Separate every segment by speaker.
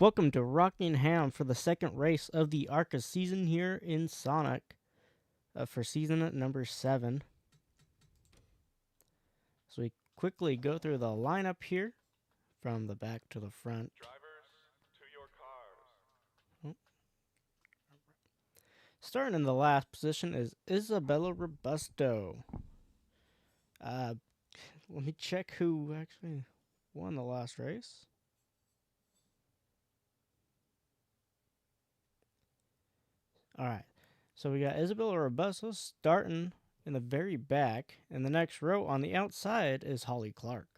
Speaker 1: Welcome to Rockingham for the second race of the ARCA season here in Sonic for season number 7. So we quickly go through the lineup here from the back to the front.
Speaker 2: Drivers, to your cars.
Speaker 1: Starting in the last position is Isabella Robusto. Let me check who actually won the last race. Alright, so we got Isabella Robusto starting in the very back, and the next row on the outside is Holly Clark.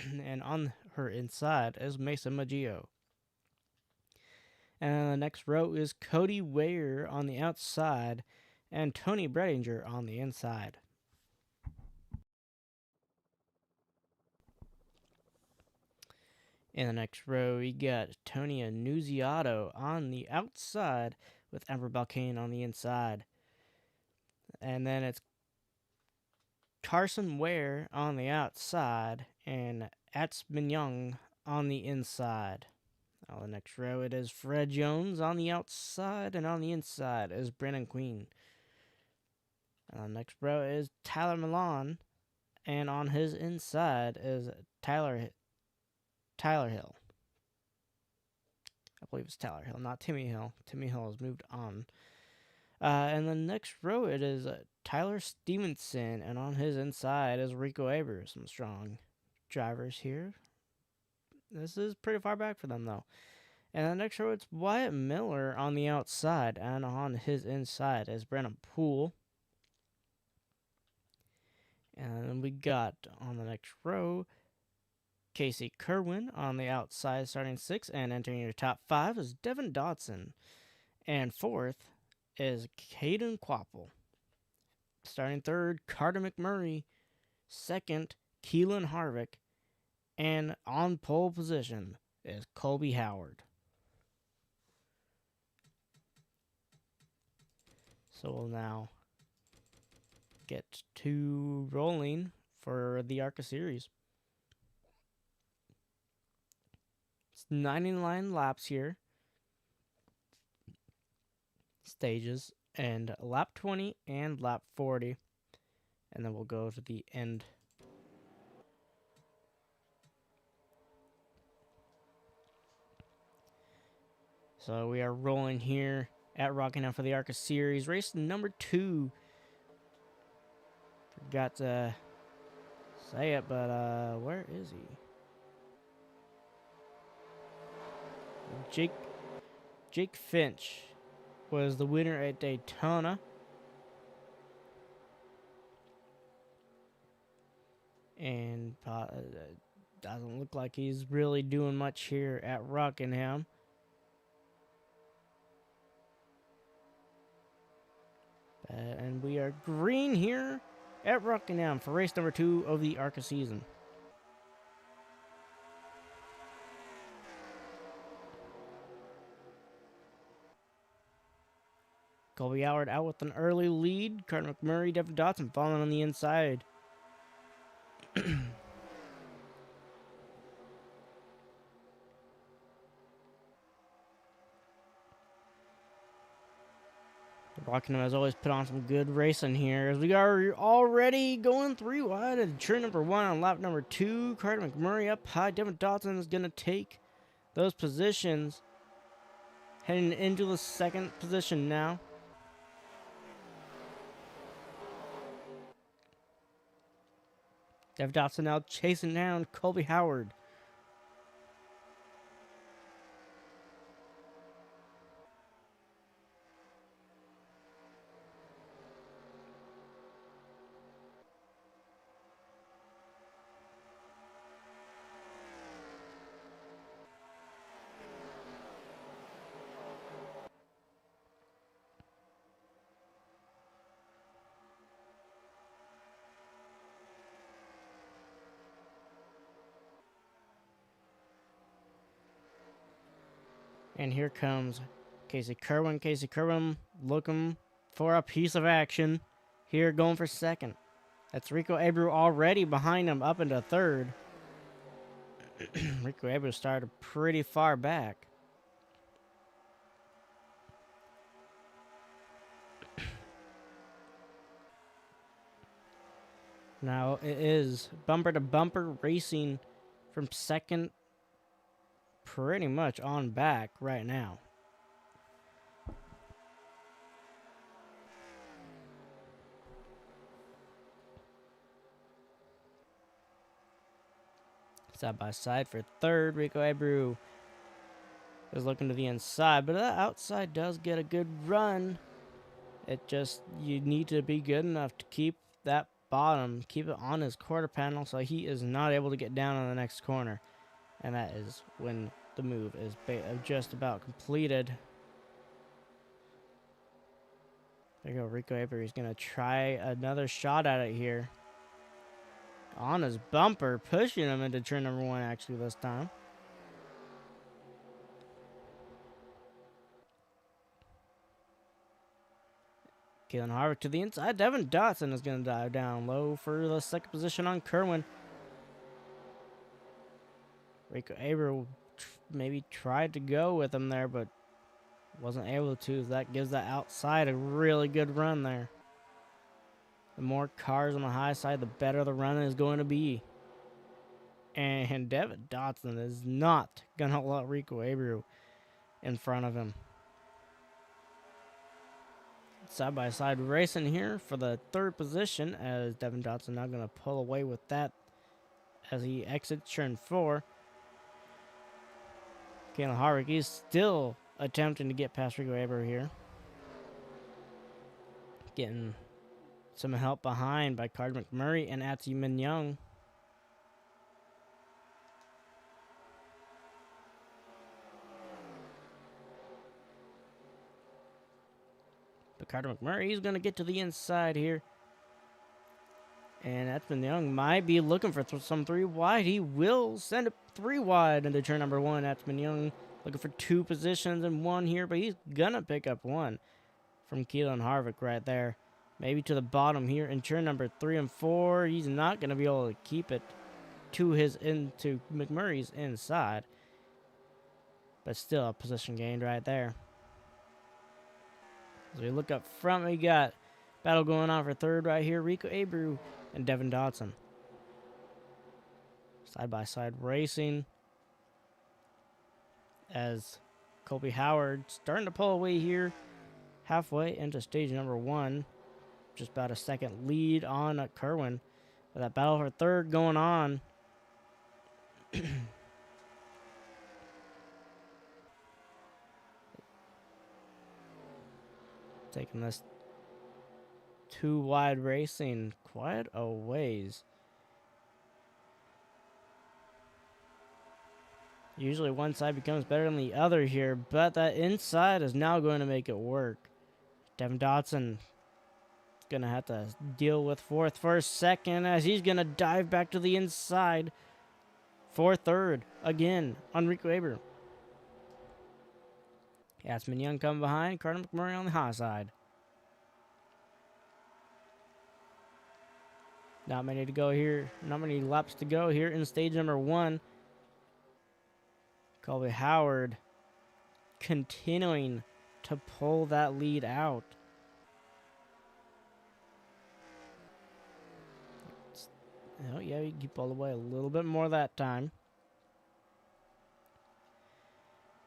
Speaker 1: And on her inside is Mason Maggio. And the next row is Cody Ware on the outside and Tony Bredinger on the inside. In the next row, we got Tony Annunziato on the outside with Amber Balkane on the inside. And then it's Carson Ware on the outside and Ats Minyong on the inside. On the next row, it is Fred Jones on the outside, and on the inside is Brandon Queen. On the next row is Tyler Milan, and on his inside is Tyler Hill. I believe it's Tyler Hill, not Timmy Hill. Timmy Hill has moved on. And the next row, it is Tyler Stevenson, and on his inside is Rico Abreu. Some strong drivers here. This is pretty far back for them, though. And the next row, it's Wyatt Miller on the outside, and on his inside is Brandon Poole. And then we got on the next row, Casey Kerwin on the outside, starting 6th, and entering your top 5 is Devin Dodson. And 4th is Caden Quapple. Starting 3rd, Carter McMurray. 2nd, Keelan Harvick. And on pole position is Colby Howard. So we'll now get to rolling for the ARCA series. It's 99 laps here. Stages, and lap 20 and lap 40. And then we'll go to the end. So we are rolling here at Rockingham for the ARCA series. Race number 2. Forgot to say it, but where is he? Jake Finch was the winner at Daytona. And doesn't look like he's really doing much here at Rockingham. And we are green here at Rockingham for race number 2 of the ARCA season. Colby Howard out with an early lead. Carter McMurray, Devin Dodson following on the inside. Rockingham has always put on some good racing here as we are already going 3 wide at turn number 1 on lap number 2. Carter McMurray up high. Devin Dodson is going to take those positions. Heading into the 2nd position now. Devin Dodson now chasing down Colby Howard. And here comes Casey Kerwin. Casey Kerwin looking for a piece of action. Here going for 2nd. That's Rico Abreu already behind him up into 3rd. Rico Abreu started pretty far back. Now it is bumper to bumper racing from second pretty much on back right now. Side by side for third, Rico Abreu is looking to the inside, but that outside does get a good run. It just, you need to be good enough to keep that bottom, keep it on his quarter panel so he is not able to get down on the next corner. And that is when the move is just about completed. There you go, Rico Abreu is going to try another shot at it here. On his bumper, pushing him into turn number one actually this time. Keelan Harvick to the inside. Devin Dotson is going to dive down low for the second position on Kerwin. Rico Abreu maybe tried to go with him there, but wasn't able to. That gives that outside a really good run there. The more cars on the high side, the better the run is going to be. And Devin Dotson is not going to let Rico Abreu in front of him. Side-by-side racing here for the third position, as Devin Dotson now going to pull away with that as he exits turn 4. Keelan Harvick is still attempting to get past Rico Abreu here. Getting some help behind by Card McMurray and Atsu Min-young. But Carter McMurray is going to get to the inside here. And Atsu Min-young might be looking for some 3 wide. He will send it 3 wide into turn number 1. Atsu Min-young looking for 2 positions and 1 here, but he's going to pick up 1 from Keelan Harvick right there. Maybe to the bottom here in turn number 3 and 4. He's not going to be able to keep it to McMurray's inside. But still a position gained right there. As we look up front, we got battle going on for third right here. Rico Abreu and Devin Dotson. Side-by-side racing. As Colby Howard starting to pull away here. Halfway into stage number 1. Just about a second lead on Kerwin. With that battle for third going on. Taking this 2 wide racing quite a ways. Usually one side becomes better than the other here, but that inside is now going to make it work. Devin Dotson going to have to deal with fourth for a second as he's going to dive back to the inside for third again on Rico Abreu. Atsu Min-young coming behind. Carter McMurray on the high side. Not many to go here. Not many laps to go here in stage number 1. Colby Howard continuing to pull that lead out. Oh, yeah, you can pull away a little bit more that time.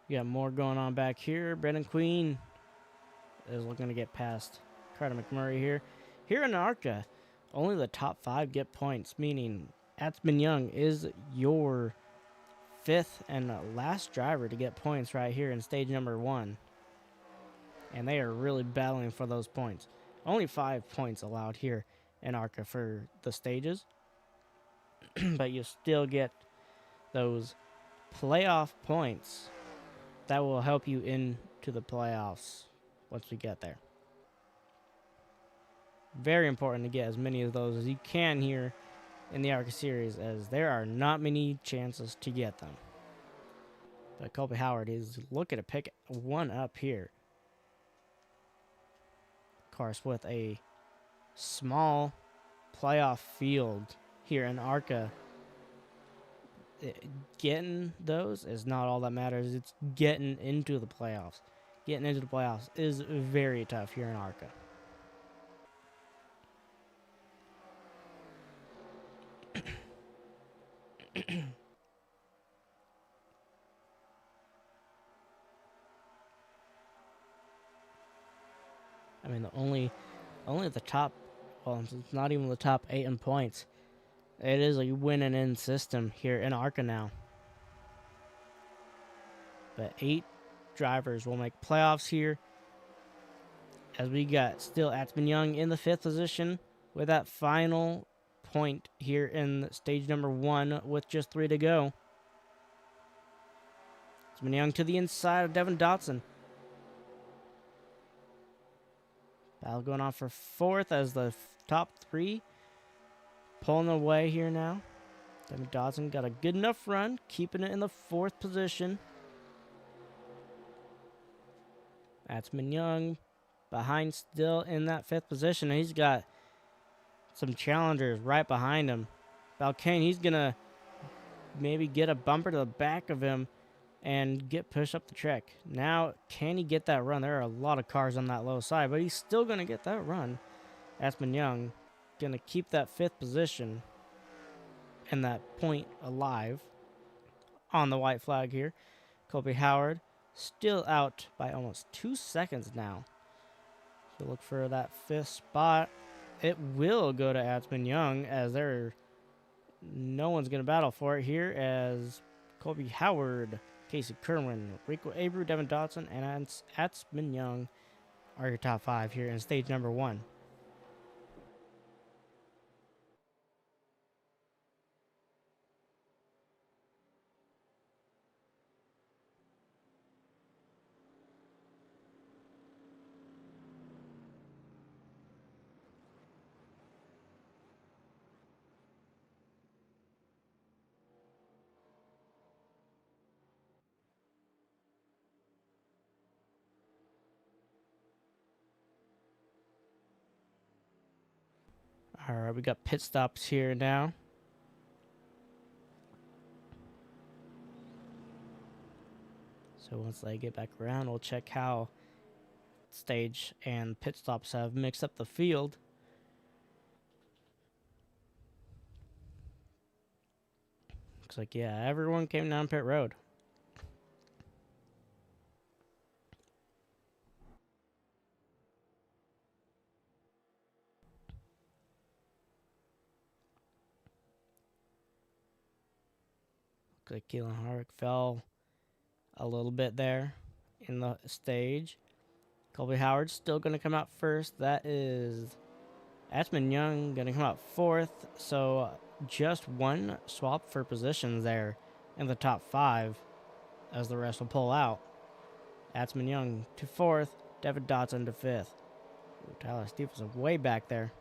Speaker 1: You got more going on back here. Brendan Queen is looking to get past Carter McMurray here. Here in ARCA, only the top 5 get points, meaning Atsu Min-young is your 5th and last driver to get points right here in stage number 1. And they are really battling for those points. Only 5 points allowed here in ARCA for the stages. But you still get those playoff points that will help you into the playoffs once we get there. Very important to get as many of those as you can here in the ARCA series, as there are not many chances to get them. But Colby Howard is looking to pick 1 up here. Of course, with a small playoff field here in ARCA, getting those is not all that matters. It's getting into the playoffs. Getting into the playoffs is very tough here in ARCA. I mean, only the top. Well, it's not even the top 8 in points. It is a win and in system here in ARCA now. But 8 drivers will make playoffs here. As we got still Atzman Young in the 5th position with that final point here in stage number 1 with just 3 to go. Atzman Young to the inside of Devin Dotson. Battle going on for 4th as the top 3 pulling away here now. Devin Dotson got a good enough run, keeping it in the 4th position. Atzman Young behind still in that 5th position. He's got some challengers right behind him. Balkane, he's going to maybe get a bumper to the back of him and get pushed up the track. Now, can he get that run? There are a lot of cars on that low side, but he's still going to get that run. Atzman Young going to keep that 5th position and that point alive on the white flag here. Colby Howard still out by almost 2 seconds now. So look for that 5th spot. It will go to Atzman Young as no one's going to battle for it here as Colby Howard, Casey Kerwin, Rico Abreu, Devin Dotson, and Atzman Young are your top 5 here in stage number 1. All right, we got pit stops here now. So once they get back around, we'll check how stage and pit stops have mixed up the field. Looks like, yeah, everyone came down pit road. Looks like Keelan Harvick fell a little bit there in the stage. Colby Howard's still going to come out first. That is Atzman Young going to come out 4th. So just one swap for positions there in the top 5 as the rest will pull out. Atzman Young to 4th. Devin Dotson to 5th. Ooh, Tyler Stevenson way back there.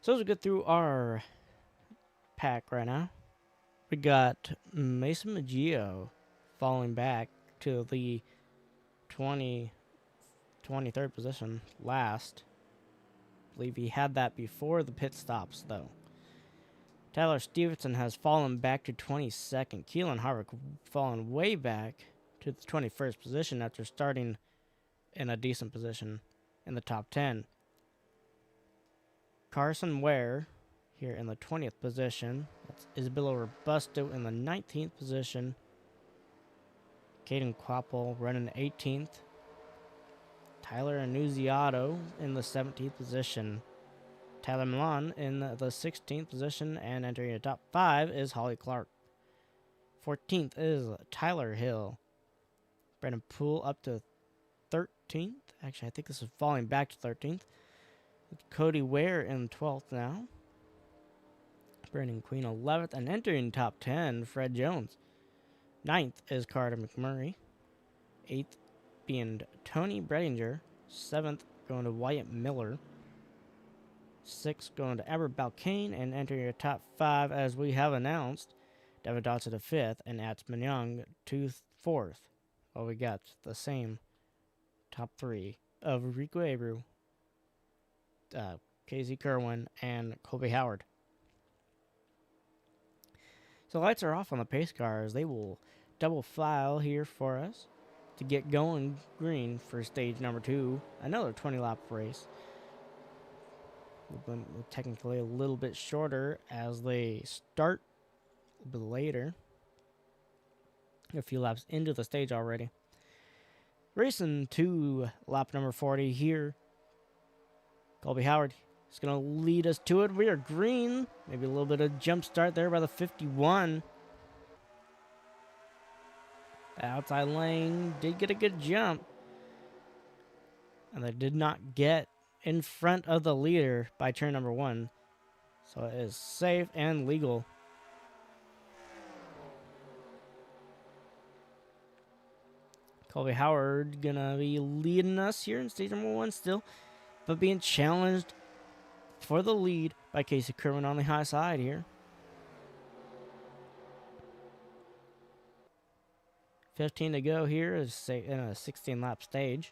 Speaker 1: So as we get through our pack right now, we got Mason Maggio falling back to the 23rd position last. I believe he had that before the pit stops, though. Tyler Stevenson has fallen back to 22nd. Keelan Harvick fallen way back to the 21st position after starting in a decent position in the top 10. Carson Ware here in the 20th position. That's Isabella Robusto in the 19th position. Caden Quapple running 18th. Tyler Annunziato in the 17th position. Tyler Milan in the 16th position, and entering the top 5 is Holly Clark. 14th is Tyler Hill. Brandon Poole up to 13th. Actually, I think this is falling back to 13th. Cody Ware in 12th now. Brandon Queen 11th, and entering top 10, Fred Jones. 9th is Carter McMurray. 8th being Tony Bredinger. 7th going to Wyatt Miller. 6th going to Albert Balkane, and entering your top 5 as we have announced, Devin Dotson to 5th and Atzman Young to 4th. Well, we got the same top 3 of Rico Abreu, Casey Kerwin, and Colby Howard. So lights are off on the pace cars. They will double file here for us. to get going green for stage number 2. Another 20-lap race. Technically a little bit shorter as they start a bit later. A few laps into the stage already. Racing to lap number 40 here. Colby Howard is going to lead us to it. We are green. Maybe a little bit of jump start there by the 51. The outside lane did get a good jump. And they did not get in front of the leader by turn number 1. So it is safe and legal. Colby Howard gonna be leading us here in stage number 1 still, but being challenged for the lead by Casey Kerwin on the high side here. 15 to go here is in a 16-lap stage.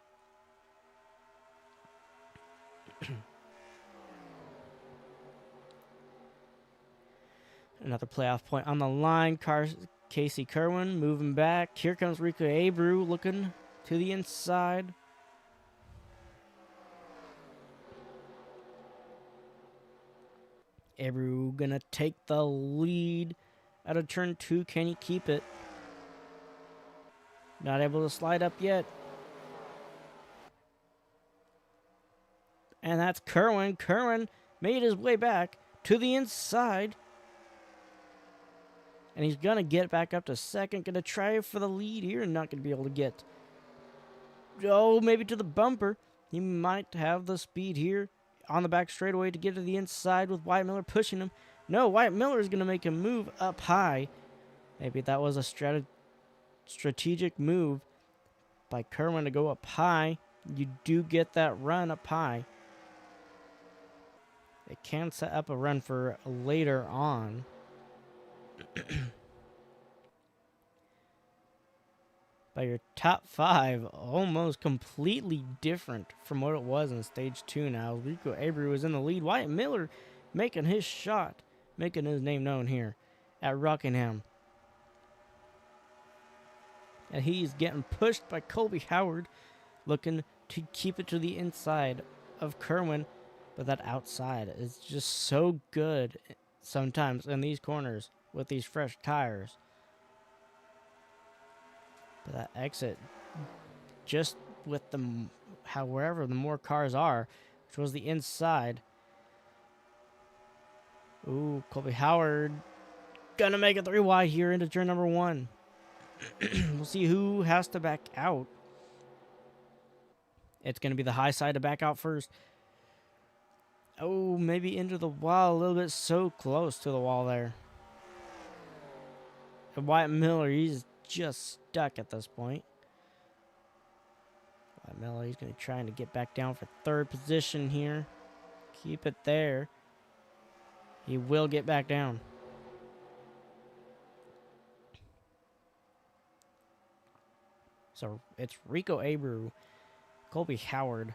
Speaker 1: Another playoff point on the line. Casey Kerwin moving back. Here comes Rico Abreu looking to the inside. Abreu gonna take the lead out of turn 2. Can he keep it? Not able to slide up yet. And that's Kerwin. Kerwin made his way back to the inside. And he's going to get back up to second. Going to try for the lead here and not going to be able to get. Oh, maybe to the bumper. He might have the speed here on the back straightaway to get to the inside with Wyatt Miller pushing him. No, Wyatt Miller is going to make a move up high. Maybe that was a strategic move by Kerwin to go up high. You do get that run up high. It can set up a run for later on. But your top 5 almost completely different from what it was in stage 2 now. Rico Abreu is in the lead. Wyatt Miller making his shot, making his name known here at Rockingham. And he's getting pushed by Colby Howard, looking to keep it to the inside of Kerwin. But that outside is just so good sometimes in these corners with these fresh tires. But that exit, just with wherever the more cars are, which was the inside. Ooh, Colby Howard gonna make it 3 wide here into turn number 1. We'll see who has to back out. It's gonna be the high side to back out first. Oh, maybe into the wall a little bit, so close to the wall there. And Wyatt Miller, he's just stuck at this point. Wyatt Miller, he's going to try to get back down for 3rd position here. Keep it there. He will get back down. So it's Rico Abreu, Colby Howard,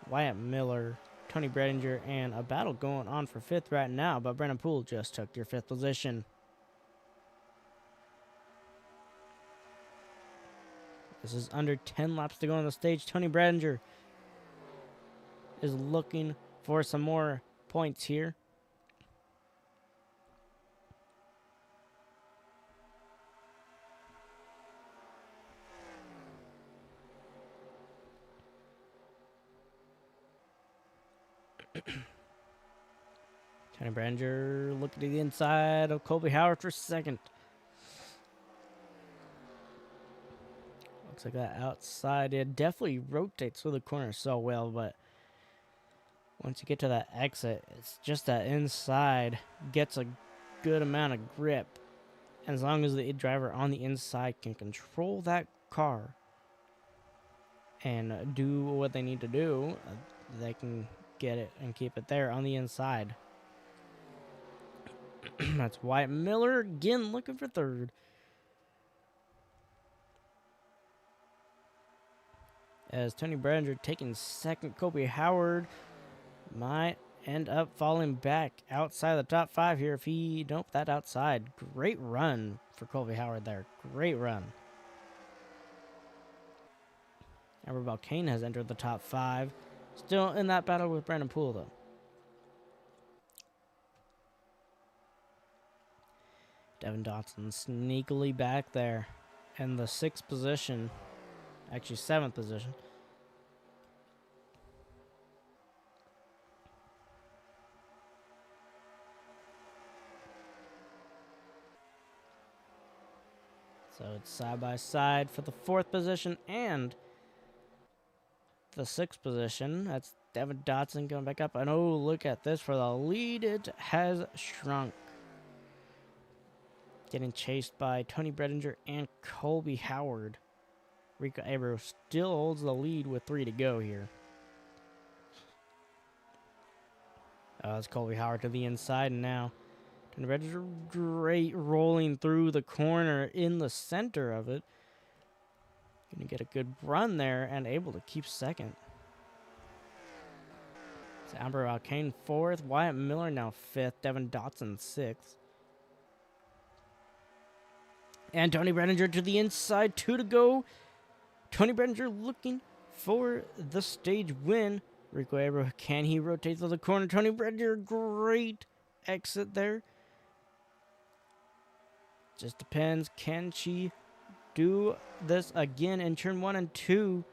Speaker 1: Wyatt Miller, Tony Bredinger, and a battle going on for 5th right now, but Brennan Poole just took your 5th position. This is under 10 laps to go on the stage. Tony Bredinger is looking for some more points here. Tony Bredinger looking to the inside of Colby Howard for 2nd. Looks like that outside, it definitely rotates through the corner so well, but once you get to that exit, it's just that inside gets a good amount of grip. And as long as the driver on the inside can control that car and do what they need to do, they can get it and keep it there on the inside. That's Wyatt Miller again looking for 3rd. As Tony Bredinger taking 2nd, Colby Howard might end up falling back outside the top 5 here if he... Nope, that outside. Great run for Colby Howard there. Great run. Amber Balcaine has entered the top 5. Still in that battle with Brandon Poole, though. Devin Dotson sneakily back there in the 6th position. Actually, 7th position. So it's side by side for the 4th position and the 6th position. That's Devin Dotson going back up. And oh, look at this for the lead. It has shrunk. Getting chased by Tony Bredinger and Colby Howard. Rico Abreu still holds the lead with 3 to go here. It's Colby Howard to the inside now. Tony Bredinger great rolling through the corner in the center of it. Going to get a good run there and able to keep 2nd. It's Amber Alcane 4th. Wyatt Miller now 5th. Devin Dotson 6th. And Tony Bredinger to the inside. 2 to go. Tony Bredinger looking for the stage win. Rico Abreu, can he rotate to the corner? Tony Bredinger, great exit there. Just depends. Can she do this again in turn 1 and 2?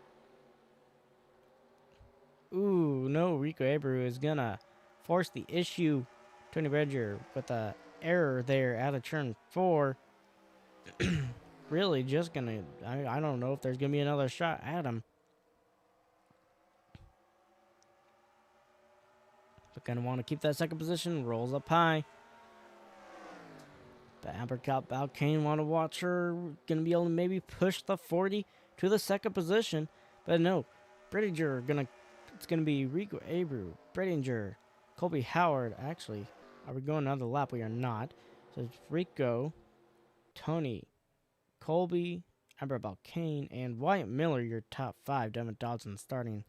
Speaker 1: Ooh, no. Rico Abreu is going to force the issue. Tony Bredinger with an error there out of turn 4. Really just going to... I don't know if there's going to be another shot at him. But going to want to keep that 2nd position. Rolls up high. But Amber Balcaine want to watch her. Going to be able to maybe push the 40 to the 2nd position. But no. Bredinger it's going to be Rico Abreu, Bredinger, Colby Howard. Actually, are we going another lap? We are not. So it's Rico, Tony, Colby, Amber Balcaine, and Wyatt Miller, your top 5. Devin Dodson starting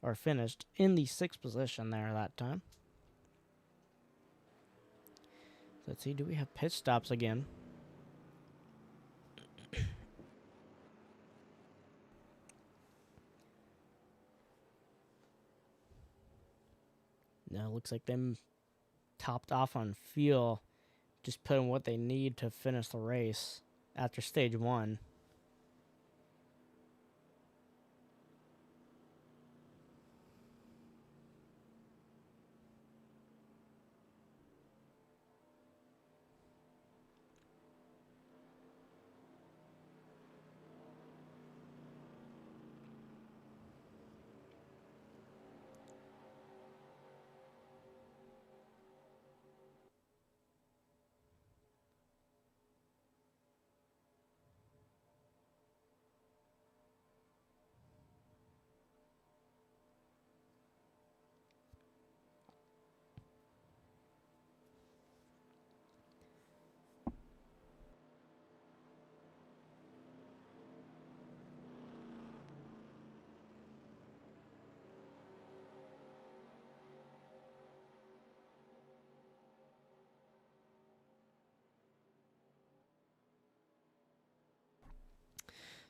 Speaker 1: or finished in the 6th position there that time. So let's see, do we have pit stops again? No, looks like them topped off on fuel, just putting what they need to finish the race after stage 1.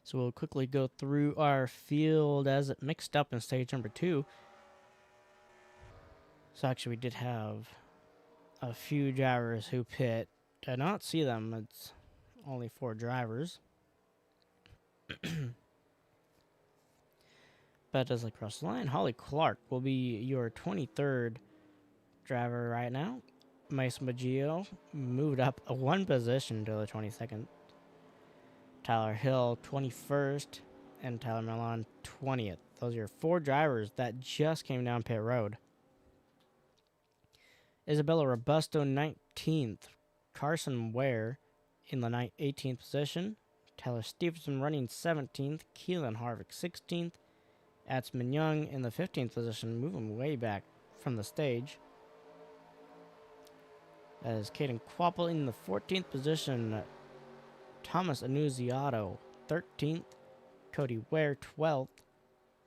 Speaker 1: So we'll quickly go through our field as it mixed up in stage number 2. So actually we did have a few drivers who pit. Did not see them. It's only 4 drivers. But as they cross the line, Holly Clark will be your 23rd driver right now. Mason Baggio moved up 1 position to the 22nd. Tyler Hill, 21st, and Tyler Milan, 20th. Those are your 4 drivers that just came down pit road. Isabella Robusto, 19th. Carson Ware in the 18th position. Tyler Stevenson running 17th. Keelan Harvick, 16th. Atsman Young in the 15th position, moving way back from the stage. That is Caden Quapple in the 14th position. Thomas Annunziato, 13th. Cody Ware, 12th.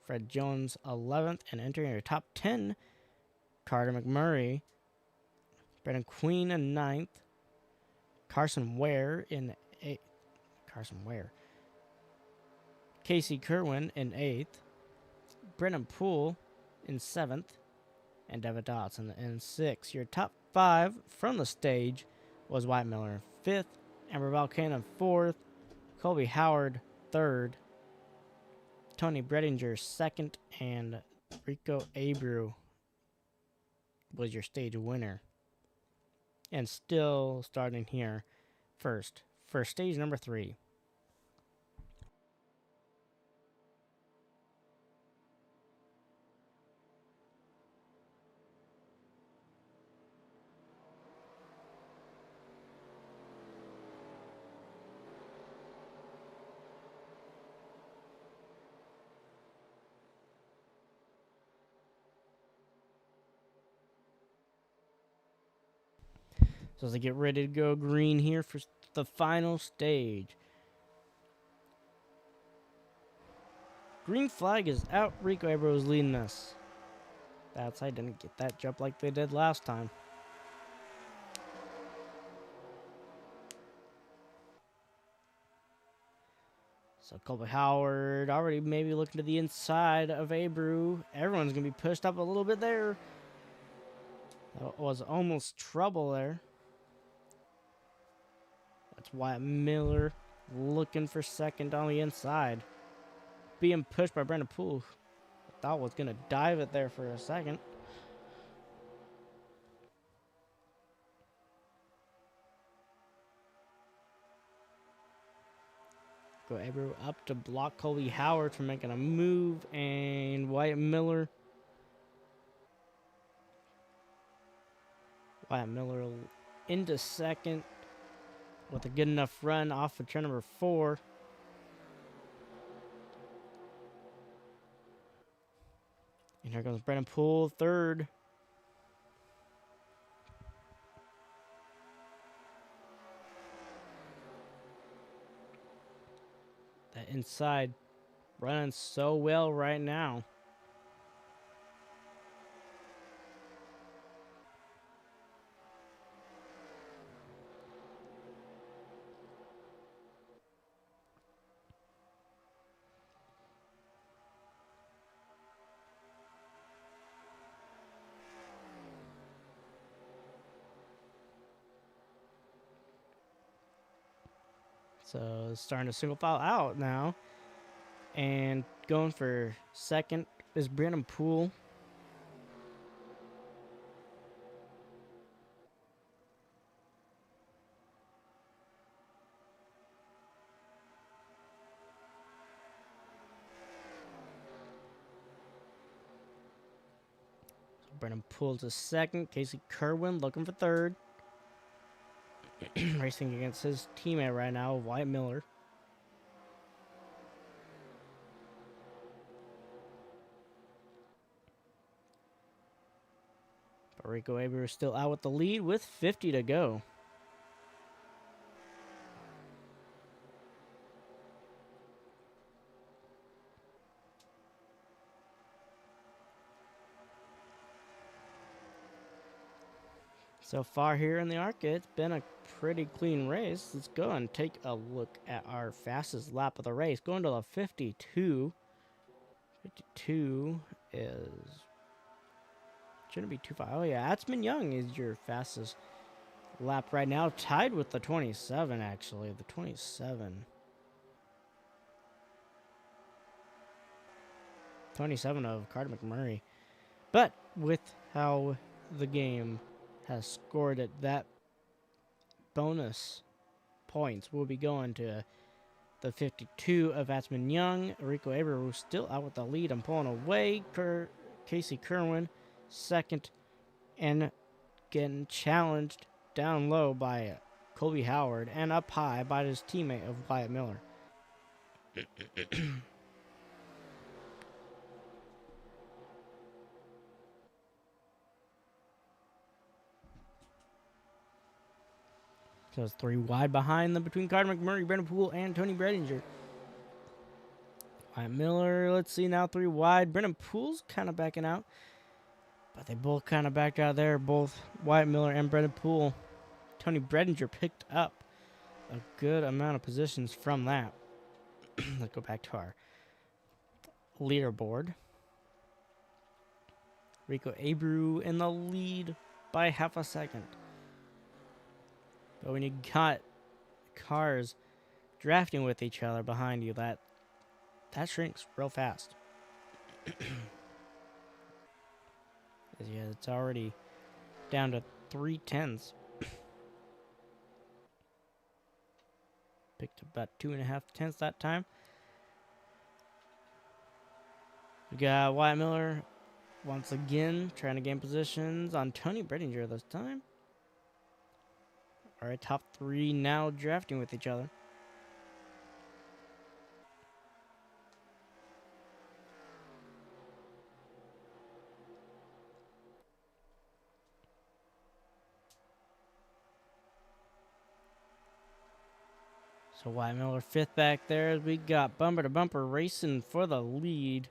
Speaker 1: Fred Jones, 11th. And entering your top 10, Carter McMurray. Brendan Queen in 9th. Carson Ware in 8th. Casey Kerwin in 8th. Brennan Poole in 7th, and Devin Dodson in 6th. Your top 5 from the stage was Wyatt Miller in 5th, Amber Volcano in 4th, Colby Howard 3rd, Tony Bredinger 2nd, and Rico Abreu was your stage winner. And still starting here first for stage number 3. So as they get ready to go green here for the final stage. Green flag is out. Rico Abreu is leading us. The outside didn't get that jump like they did last time. So Colby Howard already maybe looking to the inside of Abreu. Everyone's going to be pushed up a little bit there. That was almost trouble there. That's Wyatt Miller looking for 2nd on the inside. Being pushed by Brendan Poole. I thought was going to dive it there for a second. Go Abreu up to block Colby Howard from making a move, and Wyatt Miller into 2nd with a good enough run off of turn number 4. And here comes Brendan Poole 3rd. That inside running so well right now. So starting to single file out now. And going for 2nd is Brendan Poole. Brendan Poole to 2nd. Casey Kerwin looking for 3rd. Racing against his teammate right now, Wyatt Miller. But Rico Abreu is still out with the lead with 50 to go. So far here in the ARCA, it's been a pretty clean race. Let's go and take a look at our fastest lap of the race. Going to the 52. 52 is... shouldn't be too far. Oh yeah, Atzman Young is your fastest lap right now. Tied with the 27, actually. The 27. 27 of Carter McMurray. But with how the game has scored it, that bonus points will be going to the 52 of Atzman Young. Rico Abreu still out with the lead. I'm pulling away. Casey Kerwin 2nd, and getting challenged down low by Colby Howard and up high by his teammate of Wyatt Miller. So it's 3 wide behind them between Carter McMurray, Brendan Poole, and Tony Bredinger. Wyatt Miller, let's see now, 3 wide. Brendan Poole's kind of backing out. But they both kind of backed out there, both Wyatt Miller and Brendan Poole. Tony Bredinger picked up a good amount of positions from that. Let's go back to our leaderboard. Rico Abreu in the lead by half a second. But when you got cars drafting with each other behind you, that shrinks real fast. Yeah, it's already down to 3/10. Picked about 2.5 tenths that time. We got Wyatt Miller once again trying to gain positions on Tony Brettinger this time. All right, top three now drafting with each other. So Wyatt Miller fifth back there. We got bumper to bumper racing for the lead.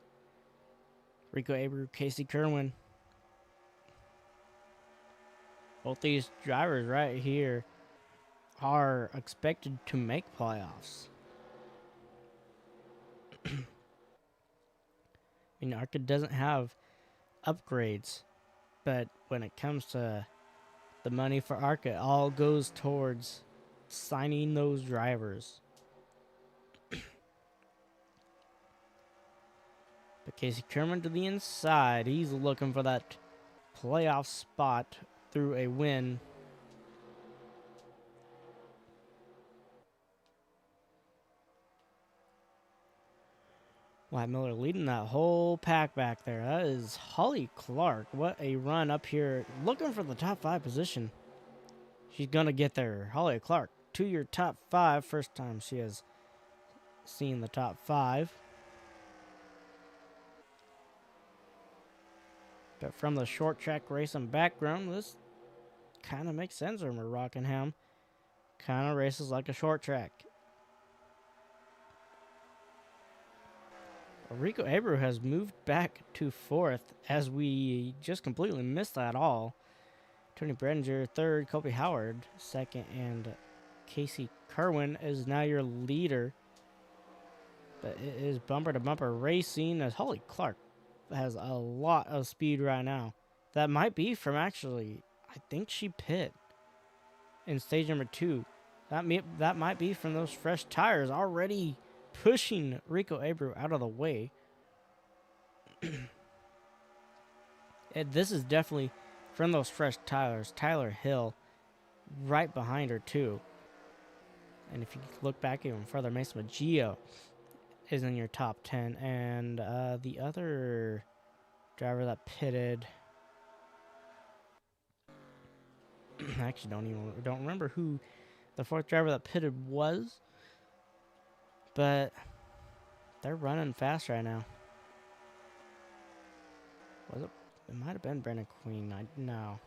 Speaker 1: Rico Abreu, Casey Kerwin. Both these drivers right here are expected to make playoffs. I mean, ARCA doesn't have upgrades, but when it comes to the money for ARCA, it all goes towards signing those drivers. But Casey Kerman to the inside. He's looking for that playoff spot through a win. Wyatt Miller leading that whole pack back there. That is Holly Clark. What a run up here. Looking for the top 5 position. She's going to get there. Holly Clark to your top 5. First time she has seen the top 5. But from the short track racing background, this kind of makes sense from Rockingham. Kind of races like a short track. Rico Abreu has moved back to 4th as we just completely missed that all. Tony Brettinger 3rd, Kobe Howard 2nd, and Casey Kerwin is now your leader. But it is bumper to bumper racing as Holly Clark has a lot of speed right now. That might be from actually, I think she pit in stage number 2. That might be from those fresh tires already pushing Rico Abreu out of the way. This is definitely from those fresh tires. Tyler Hill right behind her too. And if you look back even further, Mesa Maggio is in your top 10. And the other driver that pitted, I actually don't remember who the 4th driver that pitted was, but they're running fast right now. Was it? It might have been Brandon Queen. No.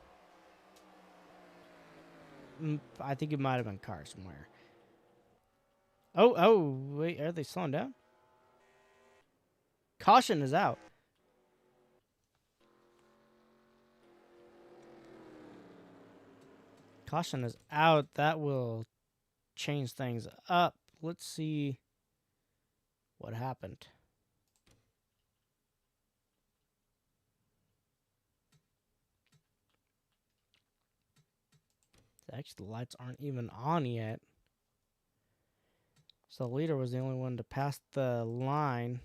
Speaker 1: I think it might have been Carr somewhere. Oh, wait, are they slowing down? Caution is out. Caution is out. That will change things up. Let's see what happened. Actually, the lights aren't even on yet. So the leader was the only one to pass the line.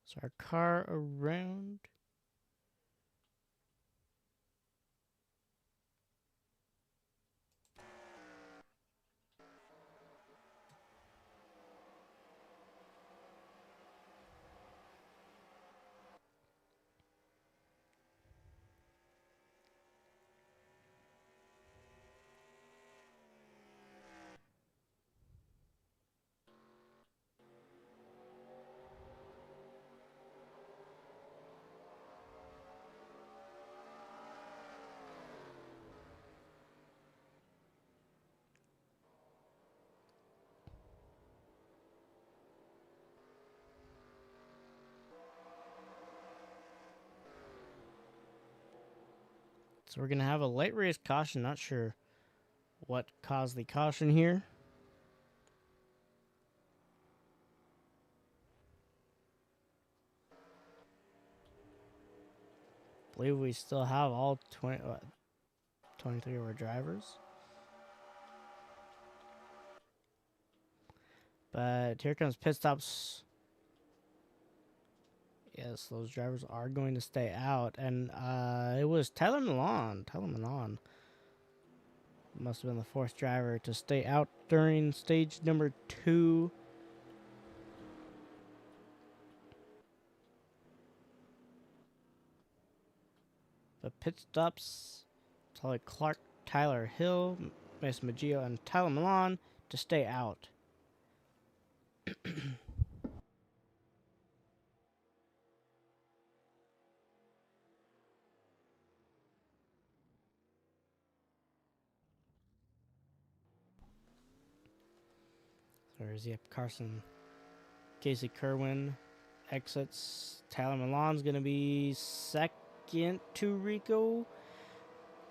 Speaker 1: So our car around. So we're going to have a late race caution. Not sure what caused the caution here. I believe we still have all 23 of our drivers. But here comes pit stops. Yes, those drivers are going to stay out. And it was Tyler Milan. Tyler Milan must have been the fourth driver to stay out during stage number 2. But pit stops, Tully Clark, Tyler Hill, Mason Maggio, and Tyler Milan to stay out. There's Carson, Casey Kerwin exits. Tyler Milan's going to be second to Rico.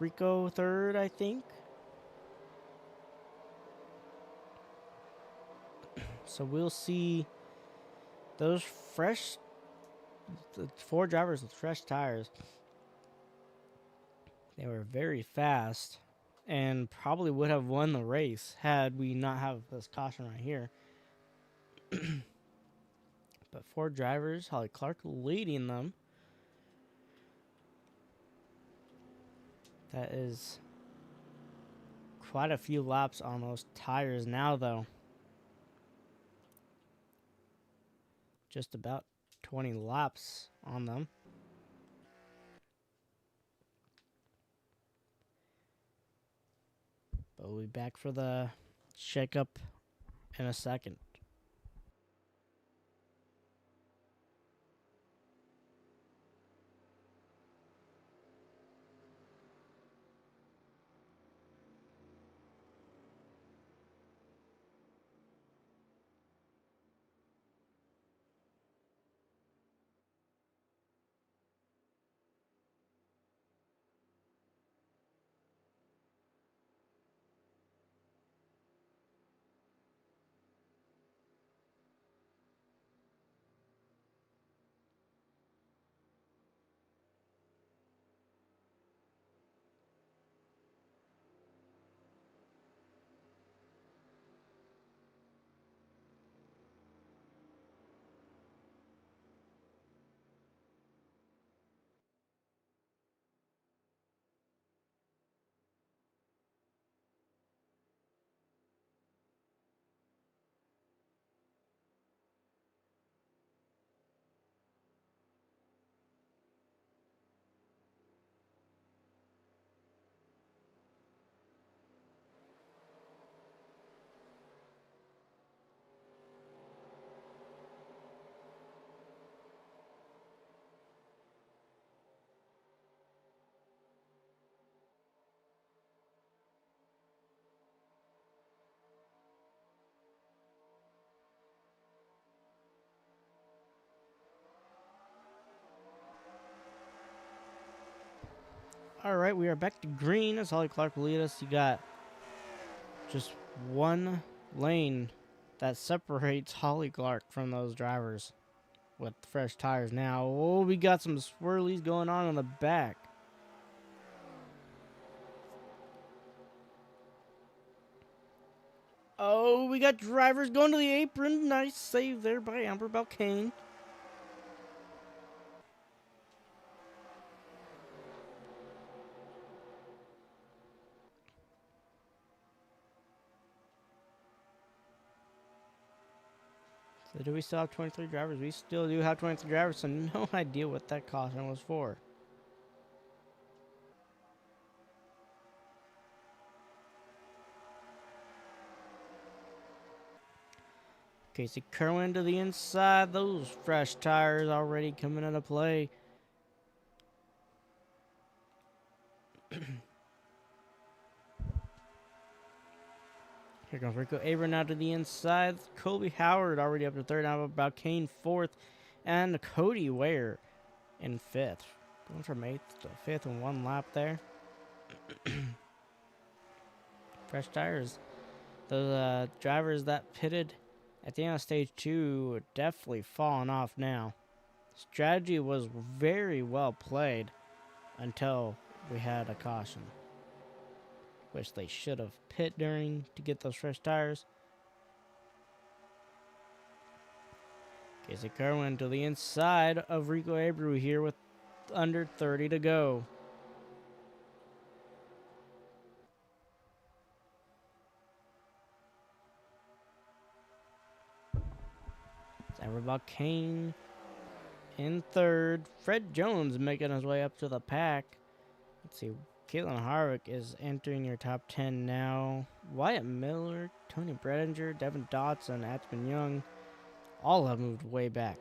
Speaker 1: Rico third, I think. So we'll see those fresh, the 4 drivers with fresh tires. They were very fast and probably would have won the race had we not have this caution right here. But 4 drivers, Holly Clark leading them. That is quite a few laps on those tires now, though. Just about 20 laps on them. But we'll be back for the shakeup in a second. All right, we are back to green as Holly Clark will lead us. You got just one lane that separates Holly Clark from those drivers with fresh tires now. Oh, we got some swirlies going on in the back. Oh, we got drivers going to the apron. Nice save there by Amber Balkane. So do we still have 23 drivers? We still do have 23 drivers, so no idea what that caution was for. Casey Kerwin to the inside. Those fresh tires already coming into play. Here comes Rico Abram now to the inside. Colby Howard already up to third. Now about Kane fourth. And Cody Ware in fifth. Going from 8th to 5th in one lap there. Fresh tires. Those drivers that pitted at the end of stage 2 are definitely falling off now. Strategy was very well played until we had a caution, which they should have pit during to get those fresh tires. Casey Kerwin to the inside of Rico Abreu here with under 30 to go. Amber Kane in third. Fred Jones making his way up to the pack. Let's see. Caitlin Harvick is entering your top 10 now. Wyatt Miller, Tony Bredinger, Devin Dotson, Atman Young, all have moved way back.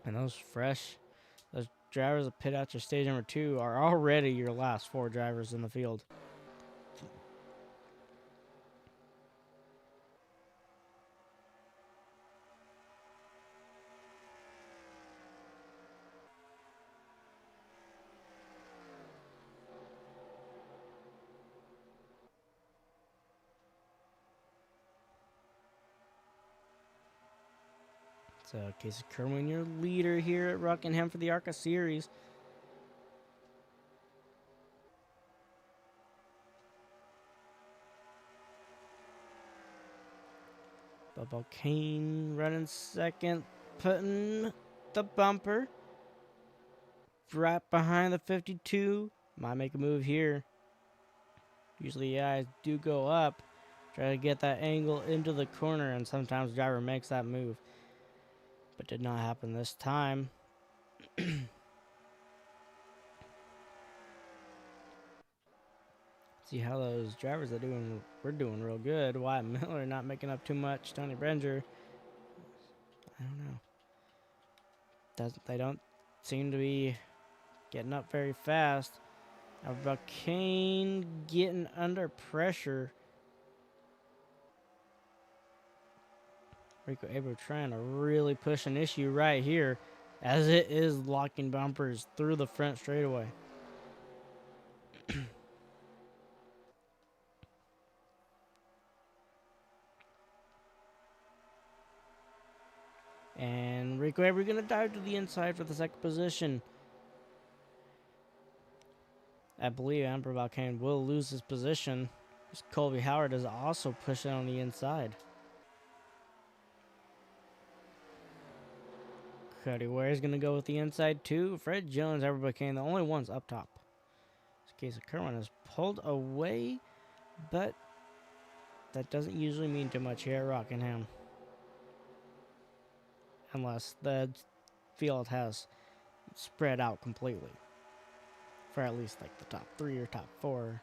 Speaker 1: And those drivers that pit out your stage number 2 are already your last 4 drivers in the field. So Casey Kerwin, your leader here at Rockingham for the ARCA series. Bubba Kane running second, putting the bumper right behind the 52. Might make a move here. Usually guys do go up, try to get that angle into the corner, and sometimes the driver makes that move. But did not happen this time. See how those drivers are doing. We're doing real good. Wyatt Miller not making up too much. Tony Brenger, I don't know. They don't seem to be getting up very fast. About Kane getting under pressure. Rico Abreu trying to really push an issue right here, as it is locking bumpers through the front straightaway. And Rico Abreu going to dive to the inside for the second position. I believe Amber Valkane will lose his position. Colby Howard is also pushing on the inside. Cody Ware is going to go with the inside too. Fred Jones, Amber Valkane, the only ones up top. This case of Kerwin is pulled away, but that doesn't usually mean too much here at Rockingham. Unless the field has spread out completely. For at least like the top 3 or top 4.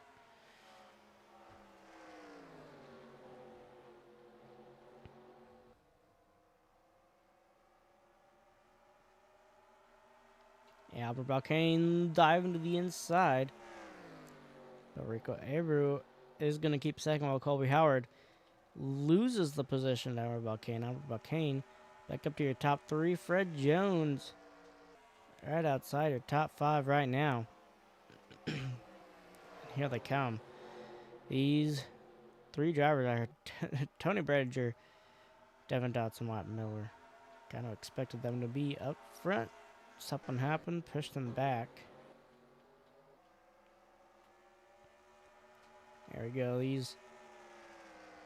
Speaker 1: Albert Balkane diving to the inside. But Rico Abreu is going to keep second while Colby Howard loses the position to Albert Balkane. Albert Balkane back up to your top 3. Fred Jones right outside your top 5 right now. Here they come. These 3 drivers are Tony Bredinger, Devin Dotson, Wyatt Miller. Kind of expected them to be up front. Something happened, pushed them back. There we go. These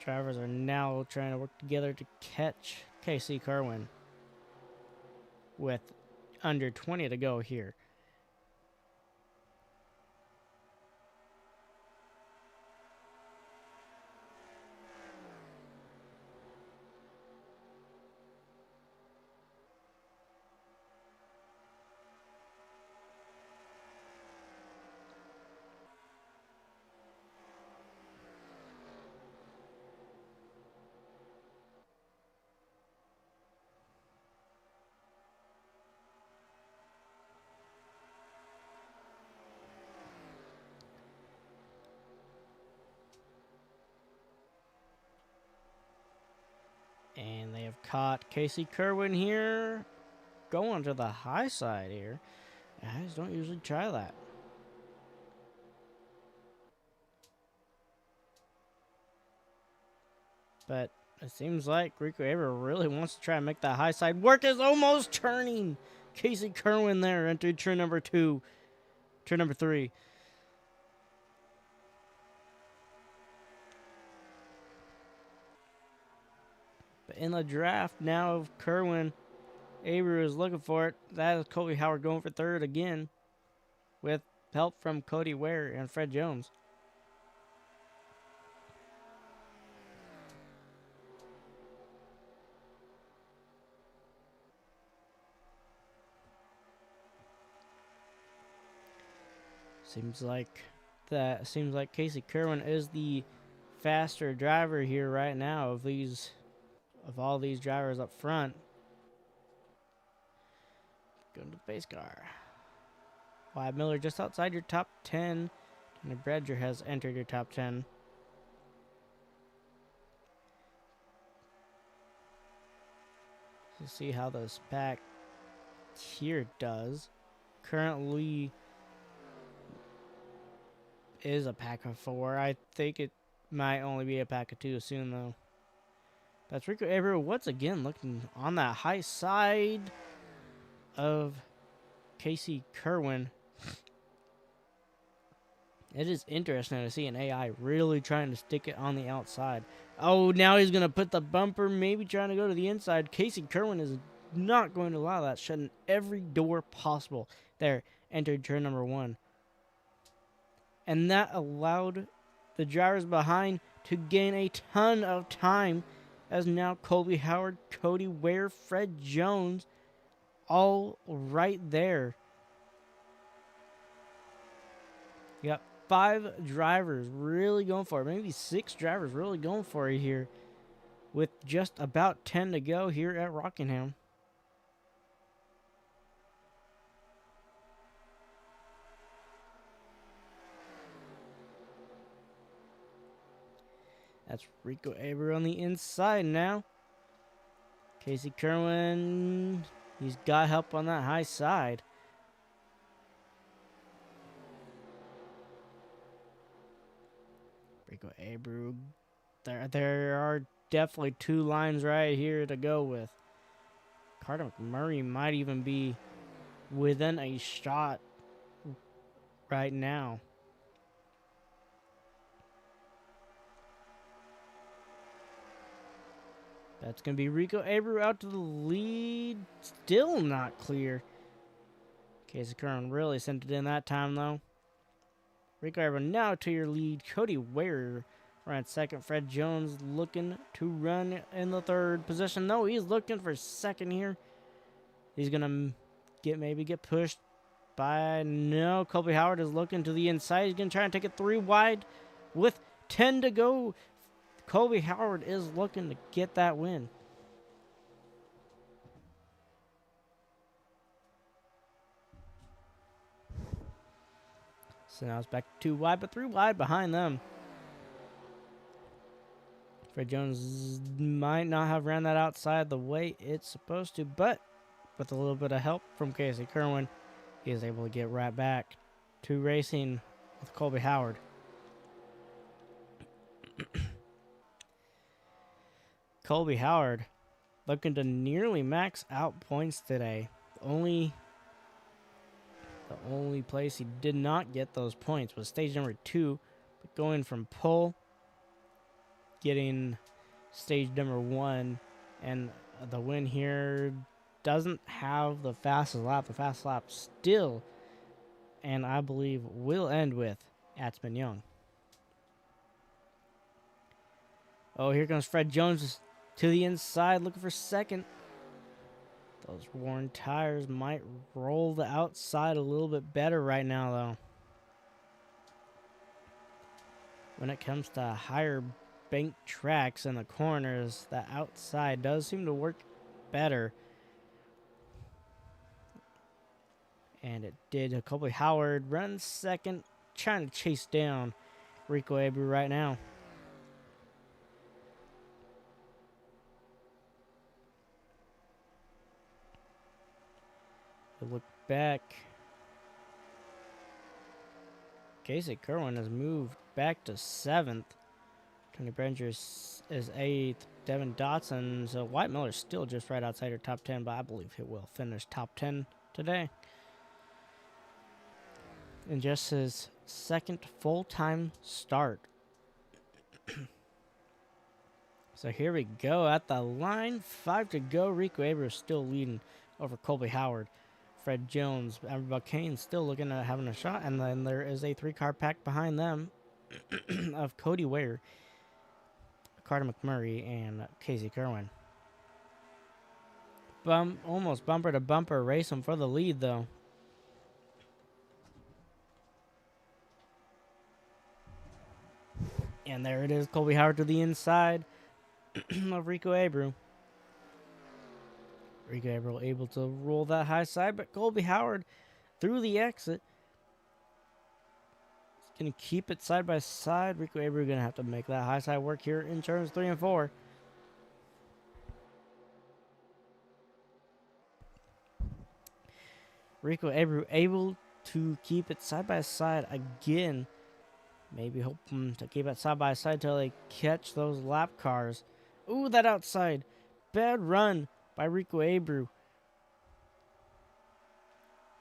Speaker 1: drivers are now trying to work together to catch Casey Kerwin with under 20 to go here. And they have caught Casey Kerwin here, going to the high side here. Guys don't usually try that. But it seems like Rico Aver really wants to try and make that high side work. Is almost turning. Casey Kerwin there entered turn number 2. Turn number 3. But in the draft now of Kerwin, Aver is looking for it. That is Colby Howard going for third again with help from Cody Ware and Fred Jones. Seems like Casey Kerwin is the faster driver here right now of all these drivers up front. Going to the pace car. Wyatt Miller just outside your top 10. And Bredger has entered your top 10. Let's see how this pack here does. Currently is a pack of 4. I think it might only be a pack of 2 soon, though. That's Rico Abreu once again looking on that high side of Casey Kerwin. It is interesting to see an AI really trying to stick it on the outside. Oh, now he's going to put the bumper, maybe trying to go to the inside. Casey Kerwin is not going to allow that, shutting every door possible. There, entered turn number 1. And that allowed the drivers behind to gain a ton of time, as now Colby Howard, Cody Ware, Fred Jones, all right there. You got 5 drivers really going for it. Maybe 6 drivers really going for it here, with just about 10 to go here at Rockingham. That's Rico Abreu on the inside now. Casey Kerwin, he's got help on that high side. Rico Abreu. There are definitely 2 lines right here to go with. Carter McMurray might even be within a shot right now. That's going to be Rico Abreu out to the lead. Still not clear. Casey Kerwin really sent it in that time, though. Rico Abreu now to your lead. Cody Ware ran second. Fred Jones looking to run in the 3rd position. No, he's looking for 2nd here. He's going to maybe get pushed by... No, Colby Howard is looking to the inside. He's going to try and take it 3 wide with 10 to go. Colby Howard is looking to get that win. So now it's back to 2 wide, but 3 wide behind them. Fred Jones might not have ran that outside the way it's supposed to, but with a little bit of help from Casey Kerwin, he is able to get right back to racing with Colby Howard. Colby Howard looking to nearly max out points today. The only place he did not get those points was stage number 2, but going from pole, getting stage number 1, and the win here doesn't have the fastest lap. The fastest lap still, and I believe will end with Atzman Young. Oh, here comes Fred Jones to the inside, looking for 2nd. Those worn tires might roll the outside a little bit better right now, though. When it comes to higher bank tracks in the corners, the outside does seem to work better. And it did. Colby Howard runs 2nd, trying to chase down Rico Abreu right now. Look back. Casey Kerwin has moved back to 7th. Tony Branger is 8th. Devin Dotson. So White Miller's still just right outside her top 10, but I believe he will finish top 10 today. In just his second full-time start. So here we go at the line. 5 to go. Rico Abreu still leading over Colby Howard. Fred Jones, Amber Buckane still looking at having a shot. And then there is a 3-car pack behind them of Cody Ware, Carter McMurray, and Casey Kerwin. Almost bumper to bumper racing for the lead, though. And there it is, Colby Howard to the inside of Rico Abreu. Rico Abreu able to roll that high side, but Colby Howard through the exit. He's going to keep it side by side. Rico Abreu going to have to make that high side work here in turns 3 and 4. Rico Abreu able to keep it side by side again. Maybe hoping to keep it side by side till they catch those lap cars. Ooh, that outside. Bad run by Rico Abreu.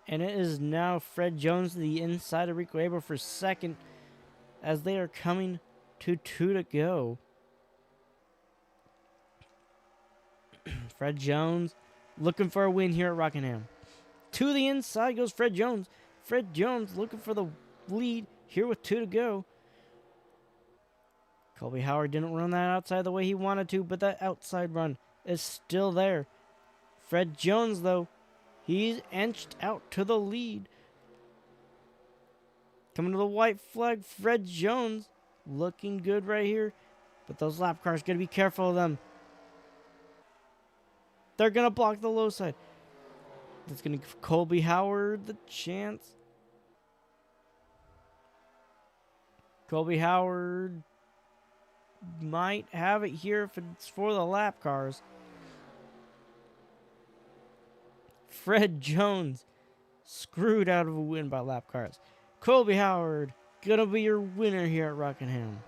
Speaker 1: And it is now Fred Jones to the inside of Rico Abreu for second as they are coming to 2 to go. Fred Jones looking for a win here at Rockingham. To the inside goes Fred Jones. Fred Jones looking for the lead here with 2 to go. Colby Howard didn't run that outside the way he wanted to, but that outside run is still there. Fred Jones, though, he's inched out to the lead. Coming to the white flag, Fred Jones looking good right here. But those lap cars, got to be careful of them. They're going to block the low side. That's going to give Colby Howard the chance. Colby Howard might have it here if it's for the lap cars. Fred Jones screwed out of a win by lap cars. Colby Howard gonna be your winner here at Rockingham.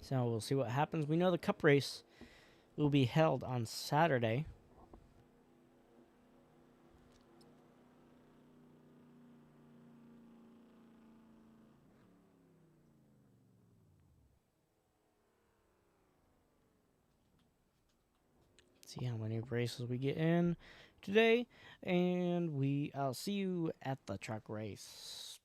Speaker 1: So we'll see what happens. We know the cup race will be held on Saturday. See how many races we get in today, and I'll see you at the truck race.